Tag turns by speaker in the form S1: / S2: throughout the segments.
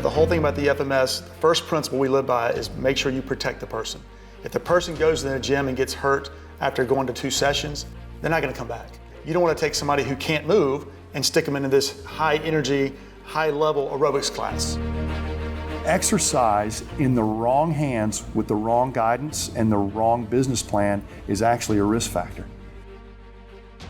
S1: the whole thing about the FMS, the first principle we live by is make sure you protect the person. If the person goes in the gym and gets hurt after going to 2 sessions, they're not gonna come back. You don't wanna take somebody who can't move and stick them into this high energy, high level aerobics class.
S2: Exercise in the wrong hands with the wrong guidance and the wrong business plan is actually a risk factor.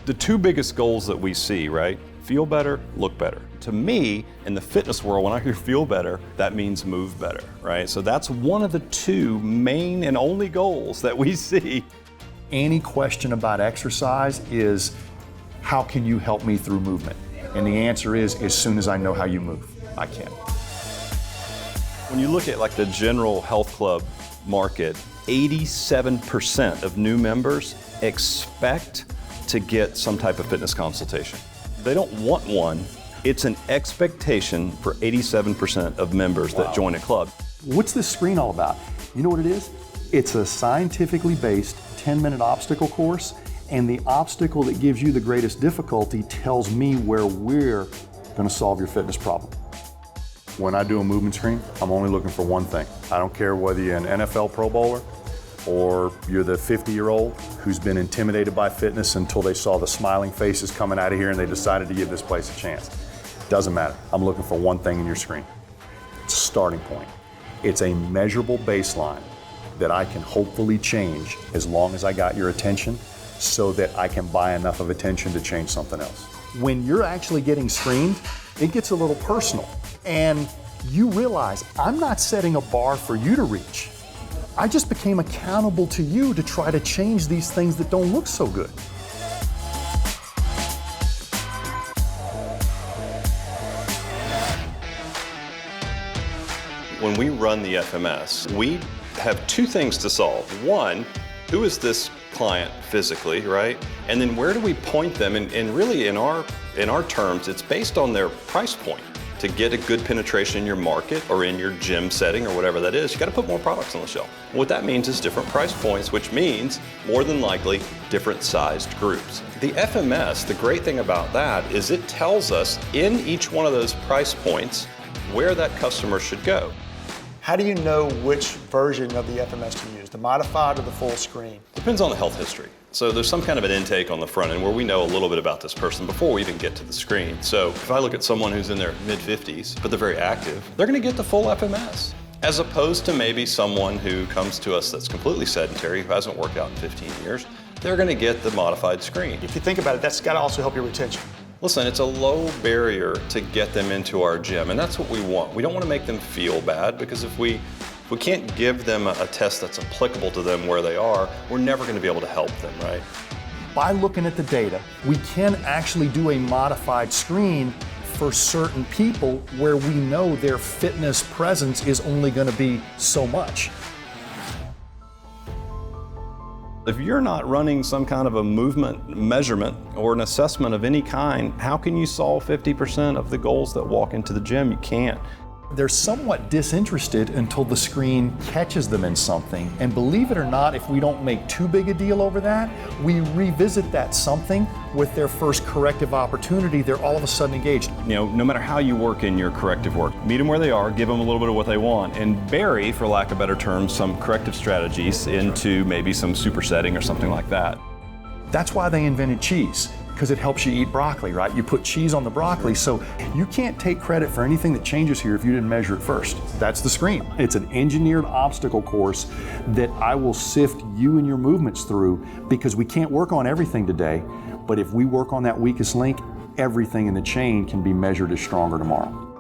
S3: The 2 biggest goals that we see, right? Feel better, look better. To me, in the fitness world, when I hear feel better, that means move better, right? So that's one of the 2 main and only goals that we see.
S2: Any question about exercise is, how can you help me through movement? And the answer is, as soon as I know how you move, I can.
S3: When you look at like the general health club market, 87% of new members expect to get some type of fitness consultation. They don't want one. It's an expectation for 87% of members that join a club.
S2: What's this screen all about? You know what it is? It's a scientifically based 10-minute obstacle course, and the obstacle that gives you the greatest difficulty tells me where we're going to solve your fitness problem. When I do a movement screen, I'm only looking for one thing. I don't care whether you're an NFL Pro Bowler or you're the 50-year-old who's been intimidated by fitness until they saw the smiling faces coming out of here and they decided to give this place a chance. Doesn't matter. I'm looking for one thing in your screen. It's a starting point. It's a measurable baseline that I can hopefully change as long as I got your attention so that I can buy enough of attention to change something else. When you're actually getting screened, it gets a little personal. And you realize I'm not setting a bar for you to reach. I just became accountable to you to try to change these things that don't look so good.
S3: When we run the FMS, we have 2 things to solve. One, who is this client physically, right? And then where do we point them? And really in our terms, it's based on their price point. To get a good penetration in your market or in your gym setting or whatever that is, you got to put more products on the shelf. What that means is different price points, which means more than likely different sized groups. The FMS, the great thing about that is it tells us in each one of those price points where that customer should go.
S1: How do you know which version of the FMS to use, the modified or the full screen?
S3: Depends on the health history. So there's some kind of an intake on the front end where we know a little bit about this person before we even get to the screen. So if I look at someone who's in their mid-50s, but they're very active, they're gonna get the full FMS, as opposed to maybe someone who comes to us that's completely sedentary, who hasn't worked out in 15 years, they're gonna get the modified screen.
S1: If you think about it, that's gotta also help your retention.
S3: Listen, it's a low barrier to get them into our gym, and that's what we want. We don't want to make them feel bad, because if we can't give them a test that's applicable to them where they are, we're never going to be able to help them, right?
S2: By looking at the data, we can actually do a modified screen for certain people where we know their fitness presence is only going to be so much.
S3: If you're not running some kind of a movement measurement or an assessment of any kind, how can you solve 50% of the goals that walk into the gym? You can't.
S2: They're somewhat disinterested until the screen catches them in something. And believe it or not, if we don't make too big a deal over that, we revisit that something with their first corrective opportunity, they're all of a sudden engaged.
S3: No matter how you work in your corrective work, meet them where they are, give them a little bit of what they want, and bury, for lack of better terms, some corrective strategies into maybe some supersetting or something like that.
S2: That's why they invented cheese, because it helps you eat broccoli, right? You put cheese on the broccoli, so you can't take credit for anything that changes here if you didn't measure it first. That's the screen. It's an engineered obstacle course that I will sift you and your movements through, because we can't work on everything today, but if we work on that weakest link, everything in the chain can be measured as stronger tomorrow.